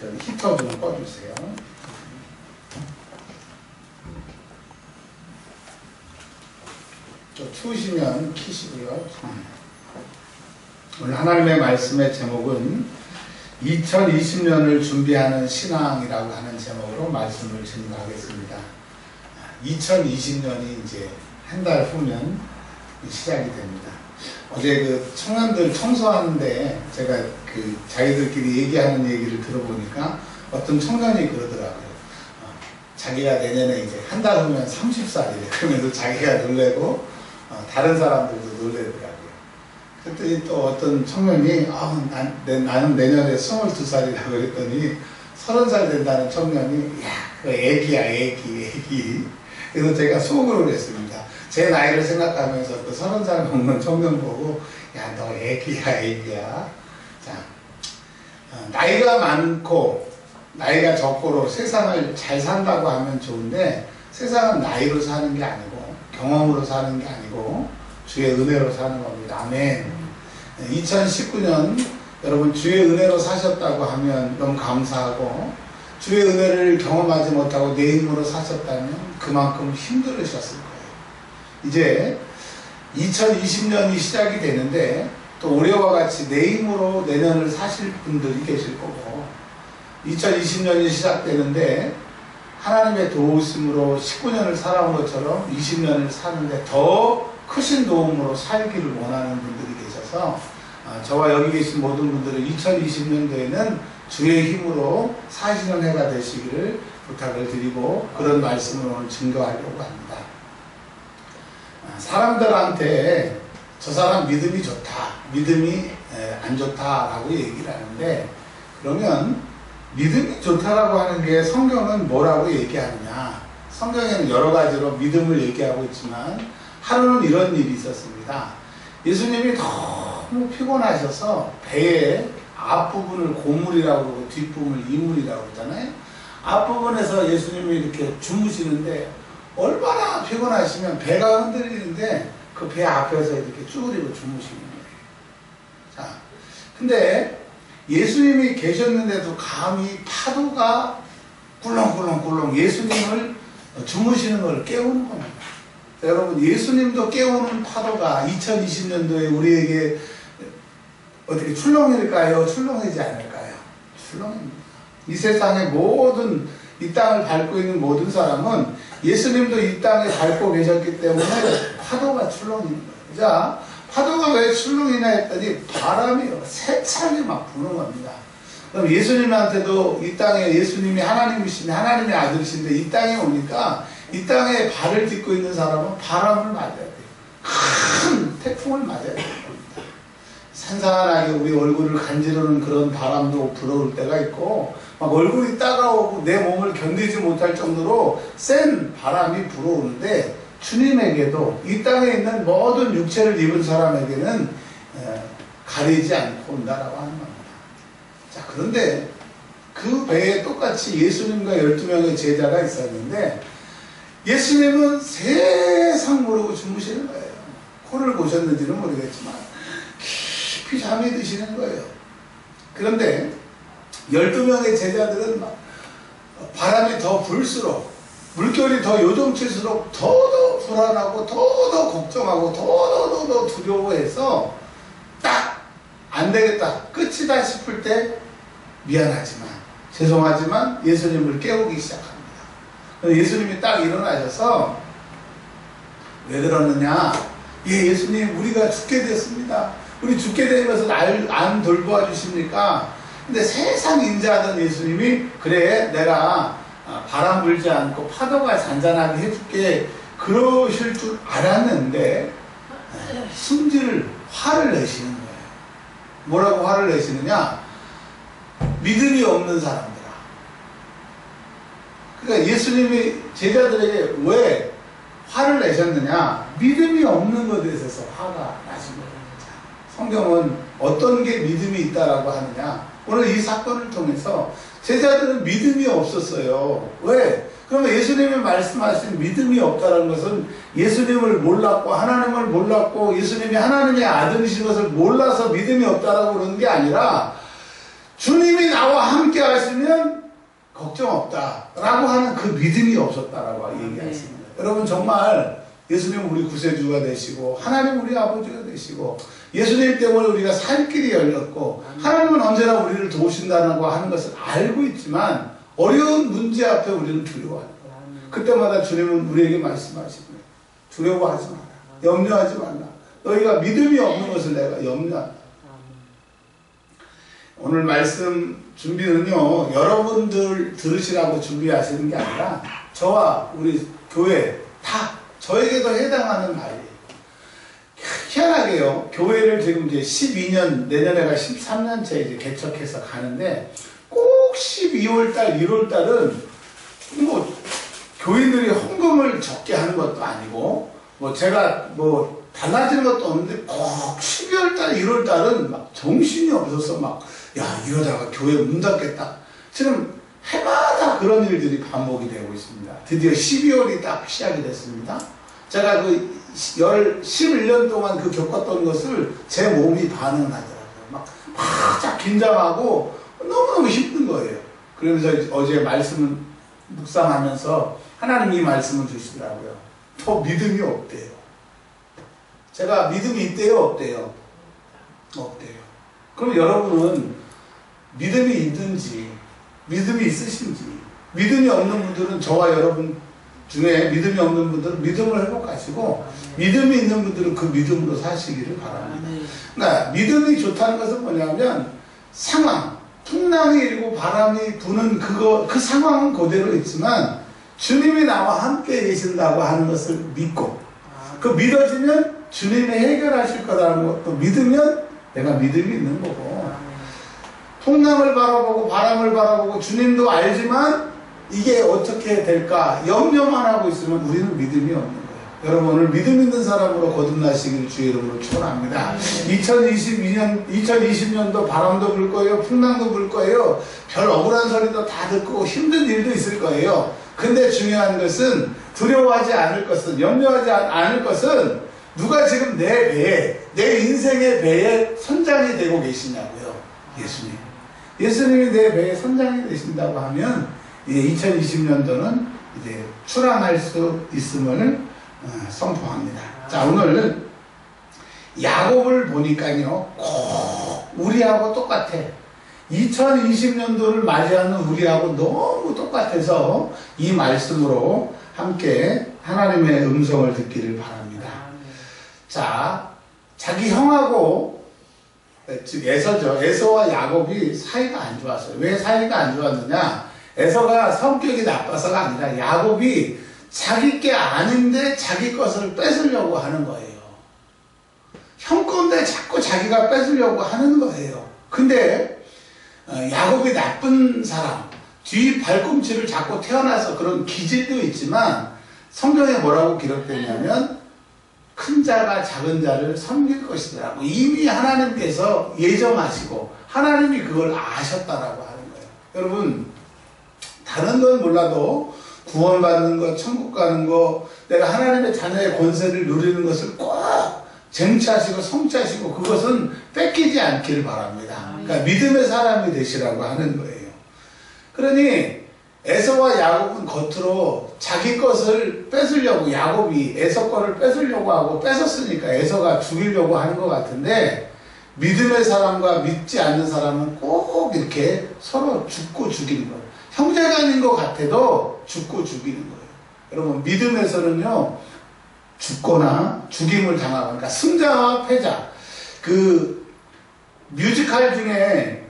히터 좀 꺼주세요. 또 추우시면 키시고요. 오늘 하나님의 말씀의 제목은 2020년을 준비하는 신앙이라고 하는 제목으로 말씀을 진행하겠습니다. 2020년이 이제 한 달 후면 시작이 됩니다. 어제 그 청년들 청소하는데 제가 그 자기들끼리 얘기하는 얘기를 들어보니까 어떤 청년이 그러더라고요. 자기가 내년에 이제 한 달 후면 30살이래. 그러면서 자기가 놀래고 다른 사람들도 놀래더라고요. 그랬더니 또 어떤 청년이 나는 내년에 22살이라고 그랬더니 30살 된다는 청년이 야, 그 애기야 애기. 그래서 제가 속으로 그랬습니다. 제 나이를 생각하면서 그 30살 먹는 청년 보고 야, 너 애기야. 자, 나이가 많고 나이가 적고로 세상을 잘 산다고 하면 좋은데 세상은 나이로 사는 게 아니고 경험으로 사는 게 아니고 주의 은혜로 사는 겁니다. 아멘. 2019년 여러분 주의 은혜로 사셨다고 하면 너무 감사하고 주의 은혜를 경험하지 못하고 내 힘으로 사셨다면 그만큼 힘들으셨을 거예요. 이제 2020년이 시작이 되는데 또 올해와 같이 내 힘으로 내년을 사실 분들이 계실 거고 2020년이 시작되는데 하나님의 도우심으로 19년을 살아온 것처럼 20년을 사는데 더 크신 도움으로 살기를 원하는 분들이 계셔서 저와 여기 계신 모든 분들은 2020년도에는 주의 힘으로 사시는 해가 되시기를 부탁을 드리고 그런 말씀을 오늘 증거하려고 합니다. 사람들한테 저 사람 믿음이 좋다, 믿음이 안 좋다라고 얘기를 하는데 그러면 믿음이 좋다라고 하는 게 성경은 뭐라고 얘기하느냐? 성경에는 여러 가지로 믿음을 얘기하고 있지만 하루는 이런 일이 있었습니다. 예수님이 너무 피곤하셔서 배의 앞부분을 고물이라고 그러고 뒷부분을 이물이라고 그러잖아요. 앞부분에서 예수님이 이렇게 주무시는데 얼마나 피곤하시면 배가 흔들리는데 그 배 앞에서 이렇게 쭈그리고 주무시는 거예요. 자, 근데 예수님이 계셨는데도 감히 파도가 꿀렁꿀렁 예수님을 주무시는 걸 깨우는 겁니다. 자, 여러분 예수님도 깨우는 파도가 2020년도에 우리에게 어떻게 출렁일까요? 출렁이지 않을까요? 출렁입니다. 이 세상의 모든 이 땅을 밟고 있는 모든 사람은 예수님도 이 땅에 밟고 계셨기 때문에 파도가 출렁이는 거예요. 자, 파도가 왜 출렁이냐 했더니 바람이요, 세차게 막 부는 겁니다. 그럼 예수님한테도 이 땅에 예수님이 하나님이신데 하나님의 아들이신데 이 땅에 오니까 이 땅에 발을 딛고 있는 사람은 바람을 맞아야 돼요. 큰 태풍을 맞아야 돼요. 산산하게 우리 얼굴을 간지르는 그런 바람도 불어올 때가 있고 막 얼굴이 따가우고 내 몸을 견디지 못할 정도로 센 바람이 불어오는데 주님에게도 이 땅에 있는 모든 육체를 입은 사람에게는 가리지 않고 온다라고 하는 겁니다. 자, 그런데 그 배에 똑같이 예수님과 12명의 제자가 있었는데 예수님은 세상 모르고 주무시는 거예요. 코를 고셨는지는 모르겠지만 깊이 잠이 드시는 거예요. 그런데 12명의 제자들은 막 바람이 더 불수록 물결이 더 요동칠수록 더더 불안하고 더더 걱정하고 더더 두려워해서 딱 안되겠다 끝이다 싶을 때 미안하지만 죄송하지만 예수님을 깨우기 시작합니다. 예수님이 딱 일어나셔서 왜 그러느냐, 예수님 우리가 죽게 됐습니다. 우리 죽게 되면서 안 돌보아 주십니까? 근데 세상 인자하던 예수님이 그래 내가 바람 불지 않고 파도가 잔잔하게 해줄게 그러실 줄 알았는데 화를 내시는 거예요. 뭐라고 화를 내시느냐? 믿음이 없는 사람들아. 그러니까 예수님이 제자들에게 왜 화를 내셨느냐? 믿음이 없는 것에 있어서 화가 나신 거예요. 성경은 어떤 게 믿음이 있다라고 하느냐? 오늘 이 사건을 통해서 제자들은 믿음이 없었어요. 왜? 그러면 예수님이 말씀하신 믿음이 없다는 것은 예수님을 몰랐고 하나님을 몰랐고 예수님이 하나님의 아들이신 것을 몰라서 믿음이 없다라고 그러는 게 아니라 주님이 나와 함께 하시면 걱정 없다라고 하는 그 믿음이 없었다라고 얘기하십니다. 여러분 정말 예수님 우리 구세주가 되시고 하나님 우리 아버지가 되시고 예수님 때문에 우리가 살 길이 열렸고 하나님은 언제나 우리를 도우신다는 거 하는 것을 알고 있지만 어려운 문제 앞에 우리는 두려워합니다. 그때마다 주님은 우리에게 말씀하십니다. 두려워하지 마라. 염려하지 말라. 너희가 믿음이 없는 것을 내가 염려한다. 오늘 말씀 준비는요, 여러분들 들으시라고 준비하시는 게 아니라 저와 우리 교회 다 저에게도 해당하는 말이에요. 희한하게요, 교회를 지금 이제 12년, 내년에가 13년째 이제 개척해서 가는데 꼭 12월달, 1월달은 뭐 교인들이 헌금을 적게 하는 것도 아니고 뭐 제가 뭐 달라지는 것도 없는데 꼭 12월달, 1월달은 막 정신이 없어서 막 야, 이러다가 교회 문 닫겠다. 지금 해마다 그런 일들이 반복이 되고 있습니다. 드디어 12월이 딱 시작이 됐습니다. 제가 그 11년 동안 그 겪었던 것을 제 몸이 반응을 하더라고요. 막 긴장하고 너무너무 힘든 거예요. 그러면서 어제 말씀을 묵상하면서 하나님이 말씀을 주시더라고요. 더 믿음이 없대요. 제가 믿음이 있대요, 없대요? 없대요. 그럼 여러분은 믿음이 있는지, 믿음이 있으신지, 믿음이 없는 분들은 저와 여러분 중에 믿음이 없는 분들은 믿음을 회복하시고 믿음이 있는 분들은 그 믿음으로 사시기를 바랍니다. 그러니까 믿음이 좋다는 것은 뭐냐면 상황, 풍랑이 일고 바람이 부는 그 상황은 그대로 있지만 주님이 나와 함께 계신다고 하는 것을 믿고 그 믿어지면 주님이 해결하실 거라는 것도 믿으면 내가 믿음이 있는 거고 풍랑을 바라보고 바람을 바라보고 주님도 알지만 이게 어떻게 될까 염려만 하고 있으면 우리는 믿음이 없는 거예요. 여러분 오늘 믿음 있는 사람으로 거듭나시길 주의 이름으로 축원합니다. 2020년도 바람도 불 거예요. 풍랑도 불 거예요. 별 억울한 소리도 다 듣고 힘든 일도 있을 거예요. 근데 중요한 것은 두려워하지 않을 것은 염려하지 않을 것은 누가 지금 내 배에 내 인생의 배에 선장이 되고 계시냐고요. 예수님. 예수님이 내 배에 선장이 되신다고 하면 이제 2020년도는 이제 출항할 수 있음을 선포합니다. 자, 오늘 야곱을 보니까요, 꼭 우리하고 똑같아. 2020년도를 맞이하는 우리하고 너무 똑같아서 이 말씀으로 함께 하나님의 음성을 듣기를 바랍니다. 자, 자기 형하고 즉 에서죠. 에서와 야곱이 사이가 안 좋았어요. 왜 사이가 안 좋았느냐? 에서가 성격이 나빠서가 아니라 야곱이 자기 게 아닌데 자기 것을 뺏으려고 하는 거예요. 형 건데 자꾸 자기가 뺏으려고 하는 거예요. 근데 야곱이 나쁜 사람, 뒤 발꿈치를 잡고 태어나서 그런 기질도 있지만 성경에 뭐라고 기록되냐면 큰 자가 작은 자를 섬길 것이더라고. 이미 하나님께서 예정하시고 하나님이 그걸 아셨다라고 하는 거예요. 여러분 다른 건 몰라도 구원받는 것, 천국 가는 것, 내가 하나님의 자녀의 권세를 누리는 것을 꼭 쟁취하시고 성취하시고 그것은 뺏기지 않기를 바랍니다. 그러니까 믿음의 사람이 되시라고 하는 거예요. 그러니 에서와 야곱은 겉으로 자기 것을 뺏으려고 야곱이 에서 거를 뺏으려고 하고 뺏었으니까 에서가 죽이려고 하는 것 같은데 믿음의 사람과 믿지 않는 사람은 꼭 이렇게 서로 죽고 죽이는 거예요. 형제간인 것 같아도 죽고 죽이는 거예요. 여러분 믿음에서는요 죽거나 죽임을 당하고 그러니까 승자와 패자 그 뮤지컬 중에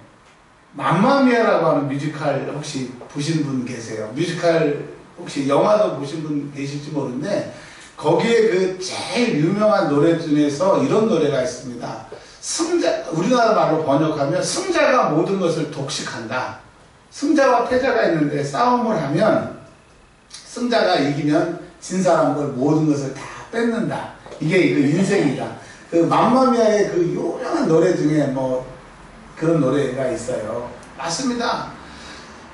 맘마미아라고 하는 뮤지컬 혹시 보신 분 계세요? 뮤지컬 혹시 영화도 보신 분 계실지 모르는데 거기에 그 제일 유명한 노래 중에서 이런 노래가 있습니다. 승자, 우리나라 말로 번역하면 승자가 모든 것을 독식한다. 승자와 패자가 있는데 싸움을 하면 승자가 이기면 진 사람 걸 모든 것을 다 뺏는다. 이게 그 인생이다. 그 맘마미아의 그 유명한 노래 중에 뭐 그런 노래가 있어요. 맞습니다.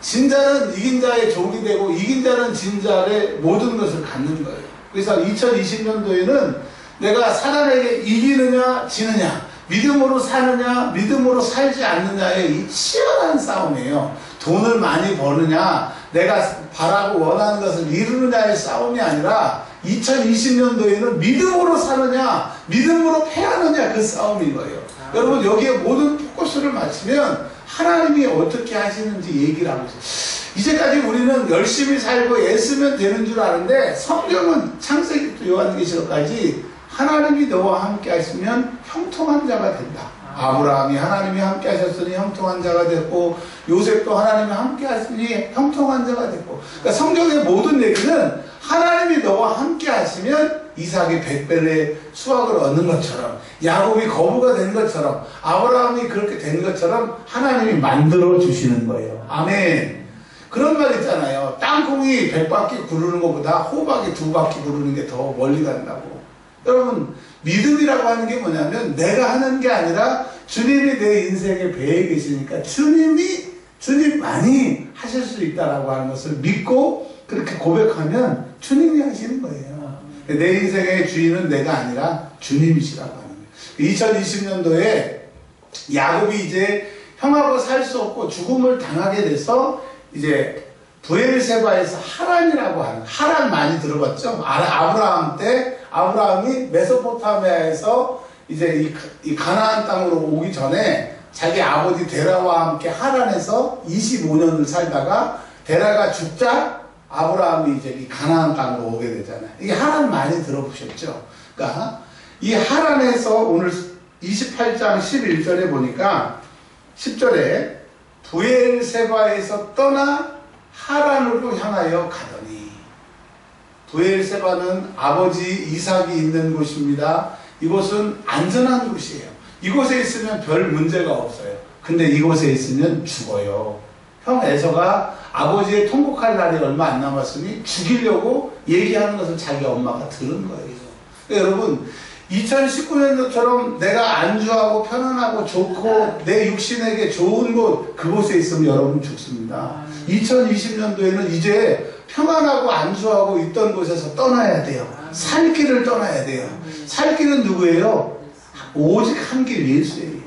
진 자는 이긴 자의 종이 되고 이긴 자는 진 자의 모든 것을 갖는 거예요. 그래서 2020년도에는 내가 사단에게 이기느냐 지느냐 믿음으로 사느냐, 믿음으로 살지 않느냐의 이 치열한 싸움이에요. 돈을 많이 버느냐, 내가 바라고 원하는 것을 이루느냐의 싸움이 아니라 2020년도에는 믿음으로 사느냐, 믿음으로 패하느냐 그 싸움인 거예요. 여러분 여기에 모든 포커스를 맞추면 하나님이 어떻게 하시는지 얘기를 하고 있어요. 이제까지 우리는 열심히 살고 애쓰면 되는 줄 아는데 성경은 창세기부터 요한계시록까지 하나님이 너와 함께 하시면 형통한 자가 된다. 아브라함이 하나님이 함께 하셨으니 형통한 자가 됐고, 요셉도 하나님이 함께 하시니 형통한 자가 됐고, 그러니까 성경의 모든 얘기는 하나님이 너와 함께 하시면 이삭이 100배의 수확을 얻는 것처럼, 야곱이 거부가 된 것처럼, 아브라함이 그렇게 된 것처럼 하나님이 만들어 주시는 거예요. 아멘. 그런 말 있잖아요. 땅콩이 100바퀴 구르는 것보다 호박이 2바퀴 구르는 게 더 멀리 간다고. 여러분, 믿음이라고 하는 게 뭐냐면 내가 하는 게 아니라 주님이 내 인생의 배에 계시니까 주님만이 하실 수 있다라고 하는 것을 믿고 그렇게 고백하면 주님이 하시는 거예요. 내 인생의 주인은 내가 아니라 주님이시라고 하는 거예요. 2020년도에 야곱이 이제 형하고 살 수 없고 죽음을 당하게 돼서 이제 브엘세바에서 하란이라고 하는, 하란 많이 들어봤죠? 아브라함 때 아브라함이 메소포타미아에서 이제 이 가나안 땅으로 오기 전에 자기 아버지 데라와 함께 하란에서 25년을 살다가 데라가 죽자 아브라함이 이제 이 가나안 땅으로 오게 되잖아요. 이게 하란 많이 들어보셨죠? 그러니까 이 하란에서 오늘 28장 11절에 보니까 10절에 브엘세바에서 떠나 하란으로 향하여 가더니, 브엘세바는 아버지 이삭이 있는 곳입니다. 이곳은 안전한 곳이에요. 이곳에 있으면 별 문제가 없어요. 근데 이곳에 있으면 죽어요. 형 에서가 아버지의 통곡할 날이 얼마 안 남았으니 죽이려고 얘기하는 것을 자기 엄마가 들은 거예요. 그러니까 여러분 2019년도처럼 내가 안주하고 편안하고 좋고 내 육신에게 좋은 곳, 그곳에 있으면 여러분 죽습니다. 2020년도에는 이제 평안하고 안주하고 있던 곳에서 떠나야 돼요. 살 길을 떠나야 돼요. 살 길은 누구예요? 오직 한 길 예수예요.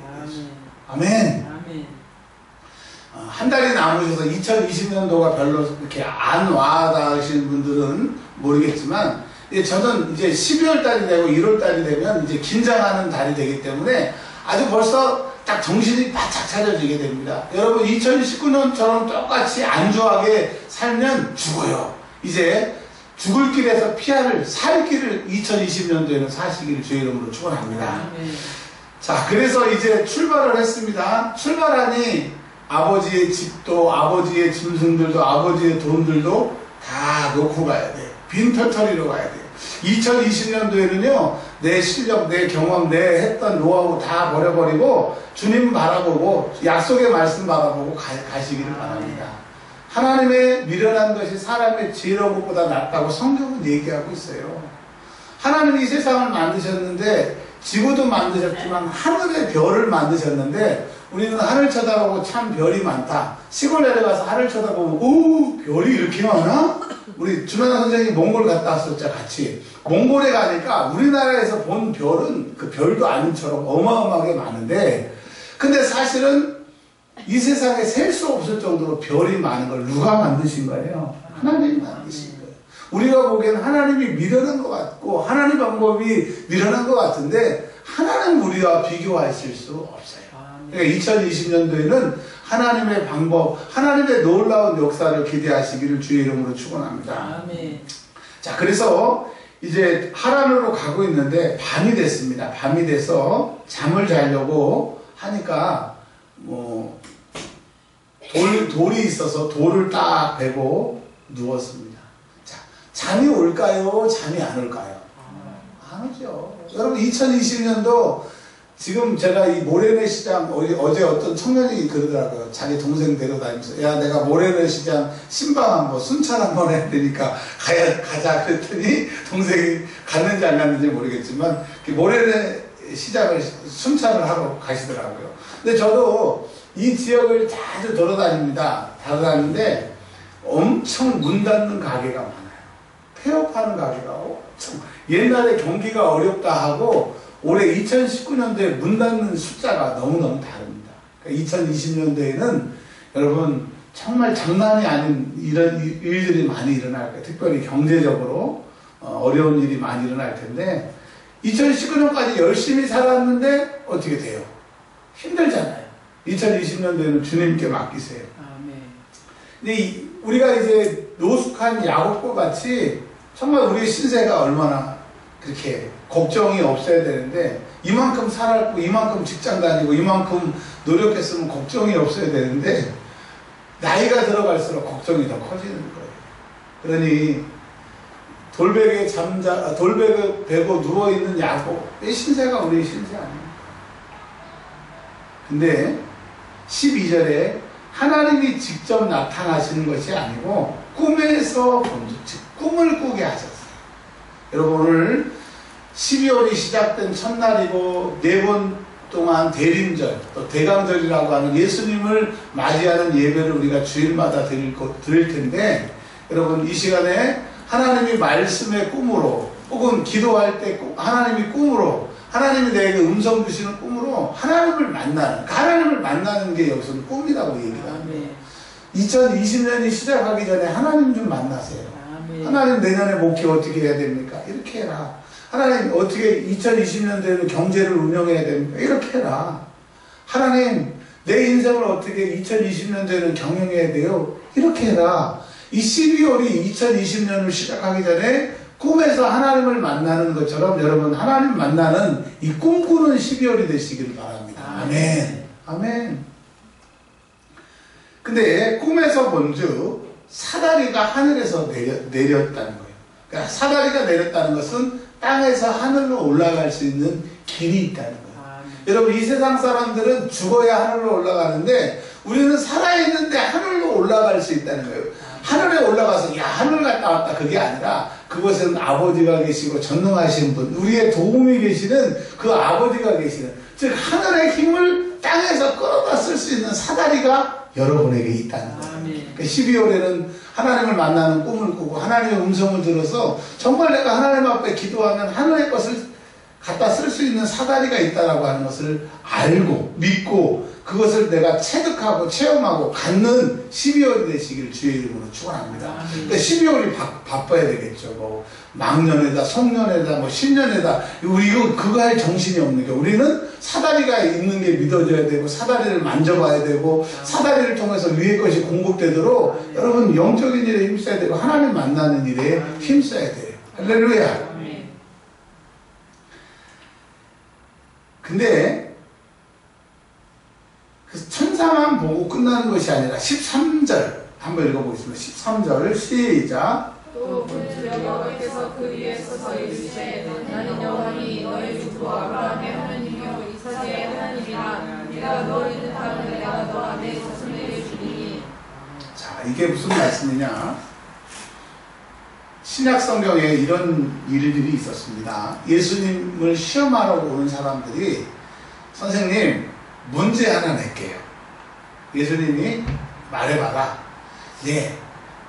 아멘. 한 달이 남으셔서 2020년도가 별로 이렇게 안 와닿으시는 분들은 모르겠지만, 저는 이제 12월 달이 되고 1월 달이 되면 이제 긴장하는 달이 되기 때문에 아주 벌써 딱 정신이 바짝 차려지게 됩니다. 여러분 2019년처럼 똑같이 안주하게 살면 죽어요. 이제 죽을 길에서 피할 살 길을 2020년도에는 사시기를 주의 이름으로 축원합니다. 자, 그래서 이제 출발을 했습니다. 출발하니 아버지의 집도 아버지의 짐승들도 아버지의 돈들도 다 놓고 가야 돼요. 빈털터리로 가야 돼요. 2020년도에는요, 내 실력, 내 경험, 내 했던 노하우 다 버려버리고 주님 바라보고 약속의 말씀 바라보고 가시기를 바랍니다. 하나님의 미련한 것이 사람의 지혜로운 것보다 낫다고 성경은 얘기하고 있어요. 하나님이 이 세상을 만드셨는데, 지구도 만드셨지만 하늘의 별을 만드셨는데, 우리는 하늘 쳐다보고 참 별이 많다. 시골 내려가서 하늘 쳐다보고 오, 별이 이렇게 많아? 우리 주변 선생님이 몽골 갔다 왔었죠, 같이. 몽골에 가니까 우리나라에서 본 별은 그 별도 아닌처럼 어마어마하게 많은데, 근데 사실은 이 세상에 셀 수 없을 정도로 별이 많은 걸 누가 만드신 거예요? 하나님이 만드신 거예요. 우리가 보기에는 하나님이 미련한 것 같고 하나님 방법이 미련한 것 같은데, 하나님 우리와 비교하실 수 없어요. 그러니까 2020년도에는 하나님의 방법, 하나님의 놀라운 역사를 기대하시기를 주의 이름으로 축원합니다. 아멘. 자, 그래서 이제 하란으로 가고 있는데 밤이 됐습니다. 밤이 돼서 잠을 자려고 하니까 돌이 있어서 돌을 딱 베고 누웠습니다. 자, 잠이 올까요? 잠이 안 올까요? 안 오죠. 여러분 2020년도 지금 제가 이 모래내 시장, 어제 어떤 청년이 그러더라고요. 자기 동생 데려다니면서, 야, 내가 모래내 시장 신방 한번 순찰 한번 해야 되니까 가자 그랬더니 동생이 갔는지 안 갔는지 모르겠지만 모래내 시장을 순찰을 하러 가시더라고요. 근데 저도 이 지역을 자주 돌아다니는데 엄청 문 닫는 가게가 많아요. 폐업하는 가게가 엄청, 옛날에 경기가 어렵다 하고 올해 2019년도에 문 닫는 숫자가 너무너무 다릅니다. 그러니까 2020년도에는 여러분 정말 장난이 아닌 이런 일들이 많이 일어날 거예요. 특별히 경제적으로 어려운 일이 많이 일어날 텐데 2019년까지 열심히 살았는데 어떻게 돼요? 힘들잖아요. 2020년도에는 주님께 맡기세요. 근데 우리가 이제 노숙한 야곱과 같이 정말 우리의 신세가 얼마나 그렇게 걱정이 없어야 되는데 이만큼 살았고 이만큼 직장 다니고 이만큼 노력했으면 걱정이 없어야 되는데 나이가 들어갈수록 걱정이 더 커지는 거예요. 그러니 돌베개 베고 누워있는 야곱의 신세가 우리의 신세 아니에요. 근데 12절에 하나님이 직접 나타나시는 것이 아니고 꿈에서 즉 꿈을 꾸게 하셨어요. 여러분 오늘 12월이 시작된 첫날이고 4번 동안 대림절 또 대강절이라고 하는 예수님을 맞이하는 예배를 우리가 주일마다 드릴 텐데 여러분 이 시간에 하나님이 말씀의 꿈으로 혹은 기도할 때 하나님이 꿈으로 하나님이 내게 음성 주시는 꿈으로 하나님을 만나는 게 여기서는 꿈이라고 얘기를 합니다. 2020년이 시작하기 전에 하나님 좀 만나세요. 하나님 내년에 목회 어떻게 해야 됩니까? 이렇게 해라. 하나님 어떻게 2020년도에는 경제를 운영해야 됩니까? 이렇게 해라. 하나님 내 인생을 어떻게 2020년도에는 경영해야 돼요? 이렇게 해라. 이 12월이 2020년을 시작하기 전에 꿈에서 하나님을 만나는 것처럼 여러분 하나님 만나는 이 꿈꾸는 12월이 되시기를 바랍니다. 아멘. 아멘. 근데 꿈에서 본즉 사다리가 하늘에서 내렸다는 거예요. 그러니까 사다리가 내렸다는 것은 땅에서 하늘로 올라갈 수 있는 길이 있다는 거예요. 여러분 이 세상 사람들은 죽어야 하늘로 올라가는데 우리는 살아있는데 하늘로 올라갈 수 있다는 거예요. 하늘에 올라가서 야 하늘 갔다 왔다 그게 아니라 그곳에는 아버지가 계시고 전능하신 분 우리의 도움이 계시는 그 아버지가 계시는 즉 하늘의 힘을 땅에서 끌어다 쓸 수 있는 사다리가 여러분에게 있다는 거예요. 그러니까 12월에는 하나님을 만나는 꿈을 꾸고 하나님의 음성을 들어서 정말 내가 하나님 앞에 기도하면 하늘의 것을 갖다 쓸 수 있는 사다리가 있다라고 하는 것을 알고 믿고 그것을 내가 체득하고 체험하고 갖는 12월이 되시기를 주의 이름으로 축원합니다. 그러니까 12월이 바빠야 되겠죠. 뭐 망년에다 송년에다 뭐 신년에다 우리 그거 할 정신이 없는 게 우리는 사다리가 있는 게 믿어져야 되고 사다리를 만져봐야 되고 사다리를 통해서 위의 것이 공급되도록 여러분 영적인 일에 힘써야 되고 하나님 만나는 일에 힘써야 돼요. 할렐루야. 근데 그 천사만 보고 끝나는 것이 아니라 13절 한번 읽어보겠습니다. 13절 시작. 또 본주 여호와께서 그 위에 서서 이르시되 나는 여호와니 너희 주 아브라함의 하나님이요 이삭의 하나님이라 네가 너를 뜻하는 내가 너 안에 자손에게 주리니. 자 이게 무슨 말씀이냐. 신약 성경에 이런 일들이 있었습니다. 예수님을 시험하러 오는 사람들이 선생님 문제 하나 낼게요. 예수님이 말해봐라. 네,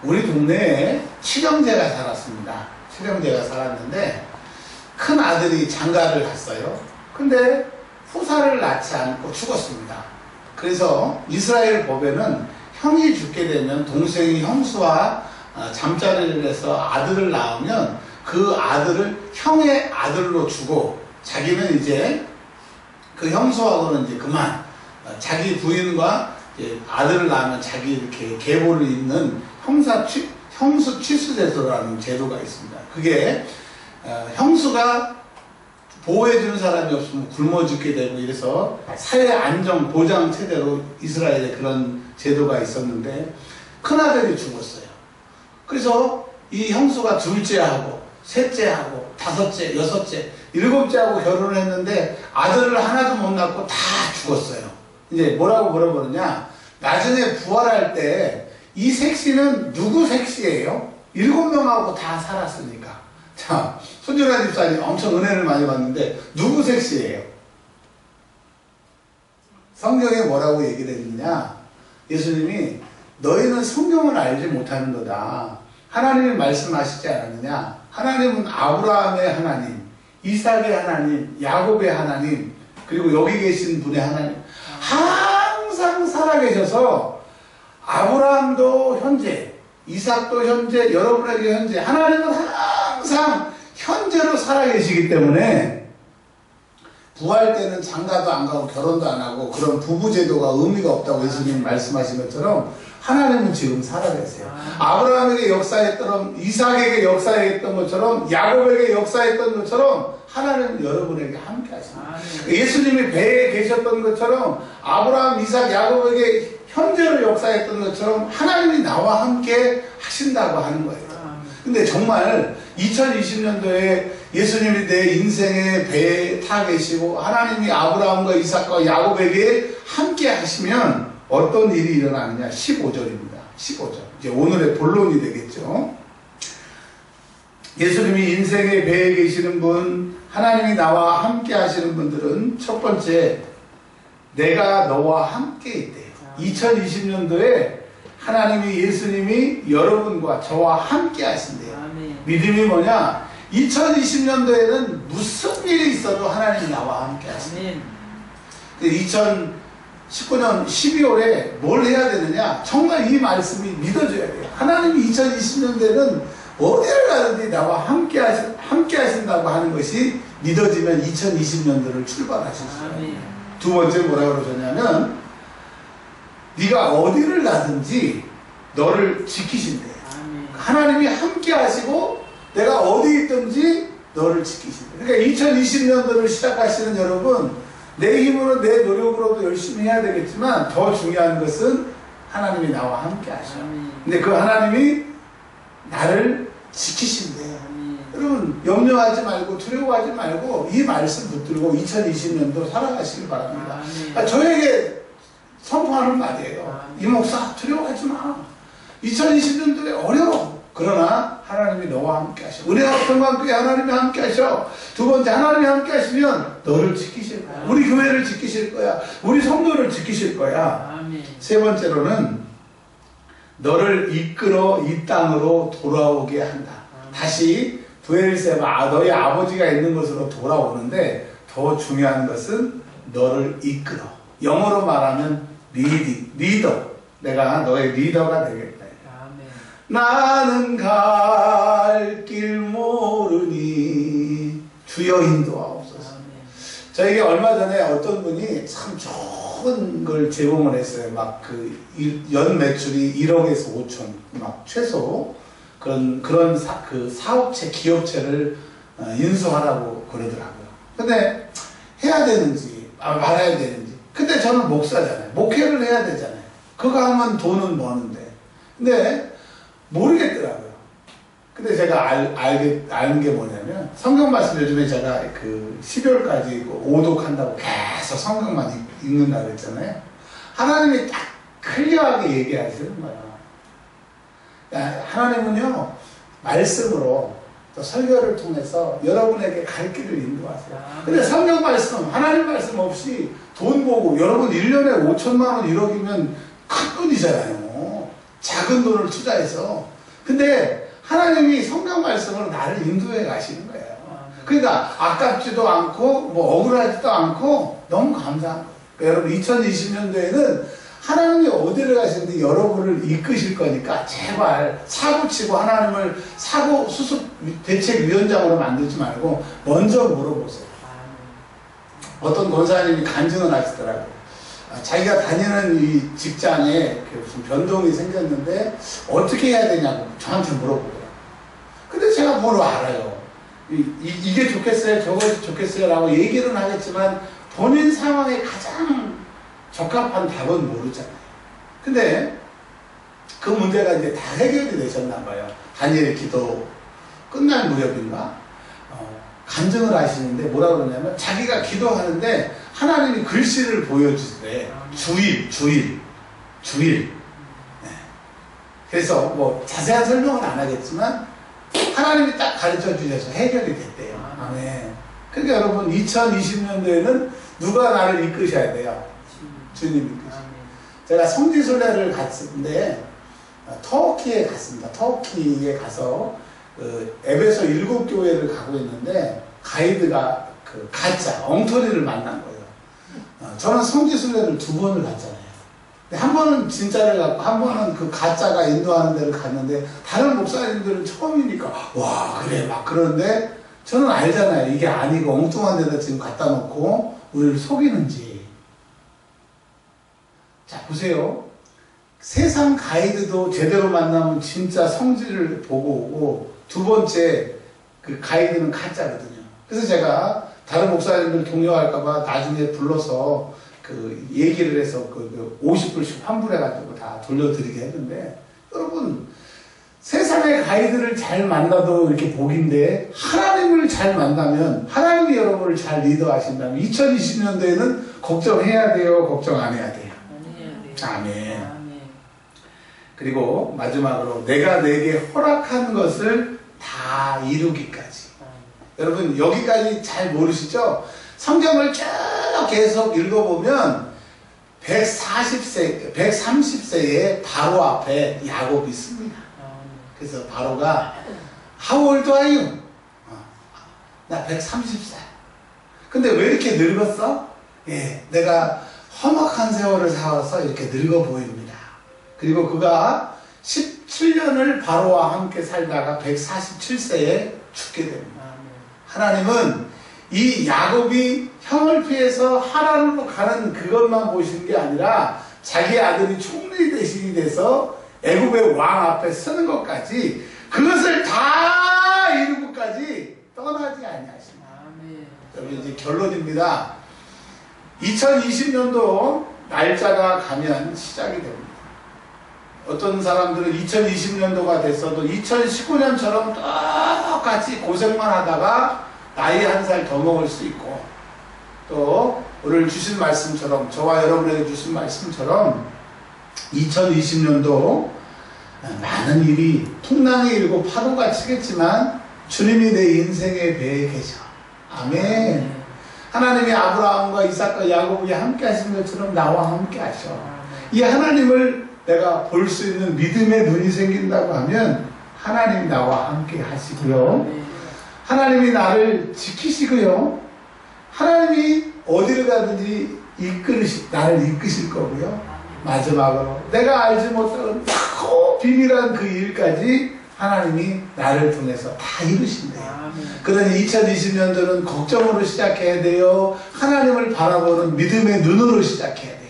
우리 동네에 칠형제가 살았습니다. 칠형제가 살았는데 큰 아들이 장가를 갔어요. 근데 후사를 낳지 않고 죽었습니다. 그래서 이스라엘 법에는 형이 죽게 되면 동생이 형수와 잠자리를 해서 아들을 낳으면 그 아들을 형의 아들로 주고 자기는 이제 그 형수하고는 이제 그만 자기 부인과 이제 아들을 낳으면 자기 이렇게 계보를 잇는 형수 취수제도라는 제도가 있습니다. 그게 형수가 보호해주는 사람이 없으면 굶어 죽게 되고 이래서 사회 안정 보장 체제로 이스라엘에 그런 제도가 있었는데 큰아들이 죽었어요. 그래서 이 형수가 둘째하고 셋째하고 다섯째, 여섯째, 일곱째하고 결혼을 했는데 아들을 하나도 못 낳고 다 죽었어요. 이제 뭐라고 물어보느냐. 나중에 부활할 때 이 색시는 누구 색시예요? 7명하고 다 살았으니까. 자, 손준아 집사님 엄청 은혜를 많이 받는데 누구 색시예요? 성경에 뭐라고 얘기를 했느냐. 예수님이 너희는 성경을 알지 못하는 거다. 하나님이 말씀하시지 않았느냐. 하나님은 아브라함의 하나님, 이삭의 하나님, 야곱의 하나님, 그리고 여기 계신 분의 하나님 항상 살아계셔서 아브라함도 현재, 이삭도 현재, 여러분에게 현재, 하나님은 항상 현재로 살아계시기 때문에 부활 때는 장가도 안 가고 결혼도 안 하고 그런 부부제도가 의미가 없다고 예수님이 말씀하신 것처럼 하나님은 지금 살아계세요. 아브라함에게 역사했던, 이삭에게 역사했던 것처럼, 야곱에게 역사했던 것처럼 하나님은 여러분에게 함께 하십니다. 예수님이 배에 계셨던 것처럼 아브라함, 이삭, 야곱에게 현재로 역사했던 것처럼 하나님이 나와 함께 하신다고 하는 거예요. 근데 정말 2020년도에 예수님이 내 인생의 배에 타 계시고 하나님이 아브라함과 이삭과 야곱에게 함께 하시면 어떤 일이 일어나느냐? 15절입니다. 15절. 이제 오늘의 본론이 되겠죠. 예수님이 인생의 배에 계시는 분, 하나님이 나와 함께 하시는 분들은 첫 번째, 내가 너와 함께 있대요. 2020년도에 하나님이, 예수님이 여러분과 저와 함께 하신대요. 믿음이 뭐냐? 2020년도에는 무슨 일이 있어도 하나님이 나와 함께 하신대요. 2019년 12월에 뭘 해야 되느냐? 정말 이 말씀이 믿어져야 돼요. 하나님이 2020년도에는 어디를 가든지 나와 함께 하신다고 하는 것이 믿어지면 2020년도를 출발하실 수 있어요. 두 번째 뭐라고 그러셨냐면, 네가 어디를 가든지 너를 지키신대요. 하나님이 함께 하시고 내가 어디 있든지 너를 지키신대요. 그러니까 2020년도를 시작하시는 여러분, 내 힘으로, 내 노력으로도 열심히 해야 되겠지만 더 중요한 것은 하나님이 나와 함께 하셔요. 근데 그 하나님이 나를 지키신대요. 여러분, 염려하지 말고 두려워하지 말고 이 말씀 붙들고 2020년도 살아가시길 바랍니다. 저에게 선포하는 말이에요. 이 목사, 두려워하지 마. 2020년도에 어려워. 그러나 하나님이 너와 함께 하셔. 은혜와 평강교회 하나님이 함께 하셔. 두 번째, 하나님이 함께 하시면 너를 지키실 거야. 우리 교회를 지키실 거야. 우리 성도를 지키실 거야. 세 번째로는 너를 이끌어 이 땅으로 돌아오게 한다. 다시 부엘세바, 너희 아버지가 있는 곳으로 돌아오는데 더 중요한 것은 너를 이끌어. 영어로 말하면 리더. 내가 너의 리더가 되겠다. 나는 갈 길 모르니 주여 인도하옵소서. 저에게 얼마 전에 어떤 분이 참 좋은 걸 제공을 했어요. 막 그 연 매출이 1억에서 5천, 막 최소 그런 사업체, 기업체를 인수하라고 그러더라고요. 근데 해야 되는지 말아야 되는지. 근데 저는 목사잖아요. 목회를 해야 되잖아요. 그거 하면 돈은 버는데. 근데 모르겠더라고요. 근데 제가 아는 게 뭐냐면, 성경 말씀 요즘에 제가 그 12월까지 오독한다고 계속 성경만 읽는다고 했잖아요. 하나님이 딱 클리어하게 얘기하시는 거예요. 하나님은요, 말씀으로 또 설교를 통해서 여러분에게 갈 길을 인도하세요. 근데 성경 말씀, 하나님 말씀 없이 돈 보고, 여러분 1년에 5천만 원 1억이면 큰 돈이잖아요. 작은 돈을 투자해서. 근데 하나님이 성경 말씀으로 나를 인도해 가시는 거예요. 그러니까 아깝지도 않고 뭐 억울하지도 않고 너무 감사한 거예요. 그러니까 여러분 2020년도에는 하나님이 어디를 가시는데 여러분을 이끄실 거니까 제발 사고치고 하나님을 사고 수습 대책위원장으로 만들지 말고 먼저 물어보세요. 어떤 권사님이 간증을 하시더라고요. 자기가 다니는 이 직장에 무슨 변동이 생겼는데 어떻게 해야 되냐고 저한테 물어보더라고요. 근데 제가 뭘 알아요. 이게 좋겠어요, 저것이 좋겠어요 라고 얘기는 하겠지만 본인 상황에 가장 적합한 답은 모르잖아요. 근데 그 문제가 이제 다 해결이 되셨나 봐요. 다니엘 기도 끝날 무렵인가 간증을 하시는데 뭐라 그러냐면, 자기가 기도하는데 하나님이 글씨를 보여주시대. 주일. 네. 그래서 뭐 자세한 설명은 안 하겠지만 하나님이 딱 가르쳐 주셔서 해결이 됐대요. 아멘. 그러니까 여러분 2020년도에는 누가 나를 이끄셔야 돼요? 주님이 이끄셔야 돼요. 제가 성지순례를 갔는데 터키에 갔습니다. 터키에 가서 에베소 7교회를 가고 있는데 가이드가 그 가짜, 엉터리를 만난 거예요. 저는 성지순례를 2번을 갔잖아요. 근데 한 번은 진짜를 갔고, 한 번은 그 가짜가 인도하는 데를 갔는데, 다른 목사님들은 처음이니까, 와, 그래, 막 그러는데, 저는 알잖아요. 이게 아니고 엉뚱한 데다 지금 갖다 놓고, 우리를 속이는지. 자, 보세요. 세상 가이드도 제대로 만나면 진짜 성질을 보고 오고, 2번째, 그 가이드는 가짜거든요. 그래서 제가 다른 목사님들 동요할까봐 나중에 불러서 그 얘기를 해서 그 50불씩 환불해가지고 다 돌려드리게 했는데, 여러분, 세상의 가이드를 잘 만나도 이렇게 복인데, 하나님을 잘 만나면, 하나님이 여러분을 잘 리더하신다면, 2020년도에는 걱정해야 돼요? 걱정 안 해야 돼요? 아멘. 그리고 마지막으로, 내가 내게 허락한 것을 다 이루기까지. 여러분, 여기까지 잘 모르시죠? 성경을 쭉 계속 읽어보면 130세에 바로 앞에 야곱이 있습니다. 그래서 바로가 How old are you? 나 130살. 근데 왜 이렇게 늙었어? 예, 내가 험악한 세월을 살아서 이렇게 늙어 보입니다. 그리고 그가 17년을 바로와 함께 살다가 147세에 죽게 됩니다. 하나님은 이 야곱이 형을 피해서 하란으로 가는 그것만 보시는 게 아니라 자기 아들이 총리 대신이 돼서 애굽의 왕 앞에 서는 것까지, 그것을 다 이루고까지 떠나지 아니하십니다. 여러분, 이제 결론입니다. 2020년도 날짜가 가면 시작이 됩니다. 어떤 사람들은 2020년도가 됐어도 2019년처럼 똑같이 고생만 하다가 나이 1살 더 먹을 수 있고, 또 오늘 주신 말씀처럼, 저와 여러분에게 주신 말씀처럼 2020년도 많은 일이 풍랑이 일고 파도가 치겠지만 주님이 내 인생의 배에 계셔. 아멘. 하나님이 아브라함과 이삭과 야곱이 함께 하신 것처럼 나와 함께 하셔. 이 하나님을 내가 볼 수 있는 믿음의 눈이 생긴다고 하면 하나님이 나와 함께 하시고요. 하나님이 나를 지키시고요. 하나님이 어디를 가든지 나를 이끄실 거고요. 마지막으로 내가 알지 못하는 크고 비밀한 그 일까지 하나님이 나를 통해서 다 이루신대요. 그러니 2020년도는 걱정으로 시작해야 돼요. 하나님을 바라보는 믿음의 눈으로 시작해야 돼요.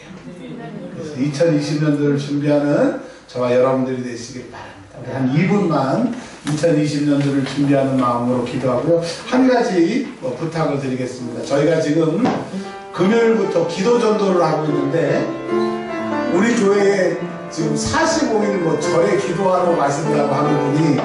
그래서 2020년도를 준비하는 저와 여러분들이 되시길 바랍니다. 우리 한 2분만 2020년도를 준비하는 마음으로 기도하고요. 한 가지 부탁을 드리겠습니다. 저희가 지금 금요일부터 기도 전도를 하고 있는데, 우리 교회에 지금 45일 절에 기도하러 가시더라고 하는 분이,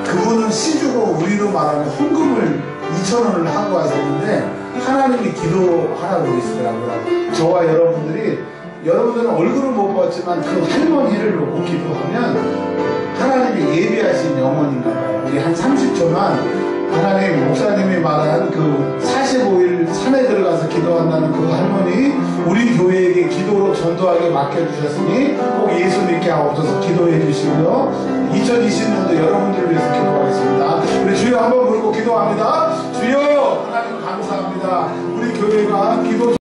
그분은 시주고 우리로 말하면 헌금을 2,000원을 하고 하셨는데, 하나님이 기도하라고 그러시더라고요. 저와 여러분들은 얼굴을 못 봤지만 그 할머니를 놓고 기도하면 하나님이 예비하신 영혼인가 봐요. 우리 한 30초만 하나님, 목사님이 말한 그 45일 산에 들어가서 기도한다는 그 할머니, 우리 교회에게 기도로 전도하게 맡겨주셨으니 꼭 예수 믿게 하옵소서. 기도해 주시고요. 2020년도 여러분들을 위해서 기도하겠습니다. 우리 주여 한번 부르고 기도합니다. 주여, 하나님 감사합니다. 우리 교회가 기도